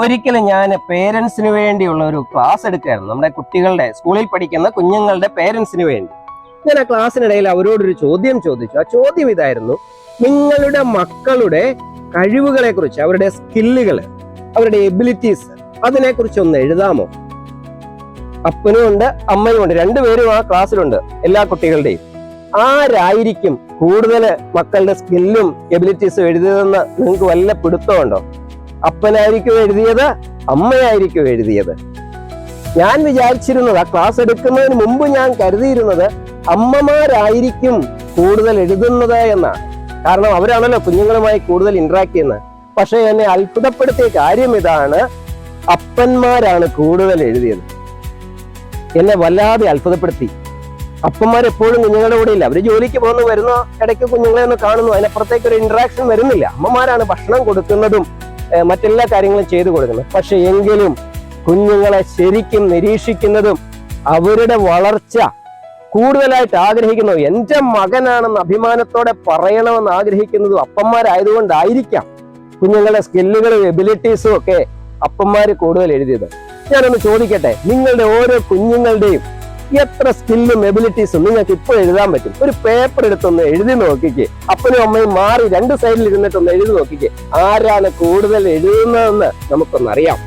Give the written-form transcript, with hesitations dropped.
ഒരിക്കലും ഞാൻ പേരൻസിന് വേണ്ടിയുള്ള ഒരു ക്ലാസ് എടുക്കുകയായിരുന്നു. നമ്മുടെ കുട്ടികളുടെ സ്കൂളിൽ പഠിക്കുന്ന കുഞ്ഞുങ്ങളുടെ പേരൻസിന് വേണ്ടി. ഞാൻ ആ ക്ലാസ്സിനിടയിൽ അവരോടൊരു ചോദ്യം ചോദിച്ചു. ആ ചോദ്യം ഇതായിരുന്നു: നിങ്ങളുടെ മക്കളുടെ കഴിവുകളെ കുറിച്ച്, അവരുടെ സ്കില്ലുകൾ, അവരുടെ എബിലിറ്റീസ്, അതിനെ കുറിച്ച് ഒന്ന് എഴുതാമോ? അപ്പനും ഉണ്ട് അമ്മയും ഉണ്ട്, രണ്ടുപേരും ആ ക്ലാസ്സിലുണ്ട്, എല്ലാ കുട്ടികളുടെയും. ആരായിരിക്കും കൂടുതൽ മക്കളുടെ സ്കില്ലും എബിലിറ്റീസും എഴുതിയതെന്ന് നിങ്ങൾക്ക് വല്ല പിടുത്തമുണ്ടോ? അപ്പനായിരിക്കും എഴുതിയത്, അമ്മയായിരിക്കും എഴുതിയത്? ഞാൻ വിചാരിച്ചിരുന്നത്, ആ ക്ലാസ് എടുക്കുന്നതിന് മുമ്പ് ഞാൻ കരുതിയിരുന്നത് അമ്മമാരായിരിക്കും കൂടുതൽ എഴുതുന്നത് എന്നാണ്. കാരണം അവരാണല്ലോ കുഞ്ഞുങ്ങളുമായി കൂടുതൽ ഇന്ററാക്ട് ചെയ്യുന്നത്. പക്ഷെ എന്നെ അത്ഭുതപ്പെടുത്തിയ കാര്യം ഇതാണ്: അപ്പന്മാരാണ് കൂടുതൽ എഴുതിയത്. എന്നെ വല്ലാതെ അത്ഭുതപ്പെടുത്തി. അപ്പന്മാരെപ്പോഴും കുഞ്ഞുങ്ങളുടെ കൂടെ ഇല്ല. അവര് ജോലിക്ക് പോകുന്നു, വരുന്ന ഇടയ്ക്ക് കുഞ്ഞുങ്ങളെ ഒന്ന് കാണുന്നു, അതിനപ്പുറത്തേക്ക് ഒരു ഇന്ററാക്ഷൻ വരുന്നില്ല. അമ്മമാരാണ് ഭക്ഷണം കൊടുക്കുന്നതും മറ്റെല്ലാ കാര്യങ്ങളും ചെയ്തു കൊടുക്കുന്നത്. പക്ഷെ എങ്കിലും കുഞ്ഞുങ്ങളെ ശരിക്കും നിരീക്ഷിക്കുന്നതും അവരുടെ വളർച്ച കൂടുതലായിട്ട് ആഗ്രഹിക്കുന്നതും, എന്റെ മകനാണെന്ന് അഭിമാനത്തോടെ പറയണമെന്ന് ആഗ്രഹിക്കുന്നതും അപ്പന്മാരായതുകൊണ്ടായിരിക്കാം കുഞ്ഞുങ്ങളുടെ സ്കില്ലുകളും എബിലിറ്റീസും ഒക്കെ അപ്പന്മാര് കൂടുതൽ എഴുതിയത്. ഞാനൊന്ന് ചോദിക്കട്ടെ, നിങ്ങളുടെ ഓരോ കുഞ്ഞുങ്ങളുടെയും എത്ര സ്കില്ലും എബിലിറ്റീസും നിങ്ങൾക്ക് ഇപ്പോൾ എഴുതാൻ പറ്റും? ഒരു പേപ്പർ എടുത്തൊന്ന് എഴുതി നോക്കിക്കേ. അപ്പനും അമ്മയും മാറി രണ്ട് സൈഡിൽ ഇരുന്നിട്ടൊന്ന് എഴുതി നോക്കിക്കേ. ആരാണ് കൂടുതൽ എഴുതുന്നതെന്ന് നമുക്കൊന്നറിയാം.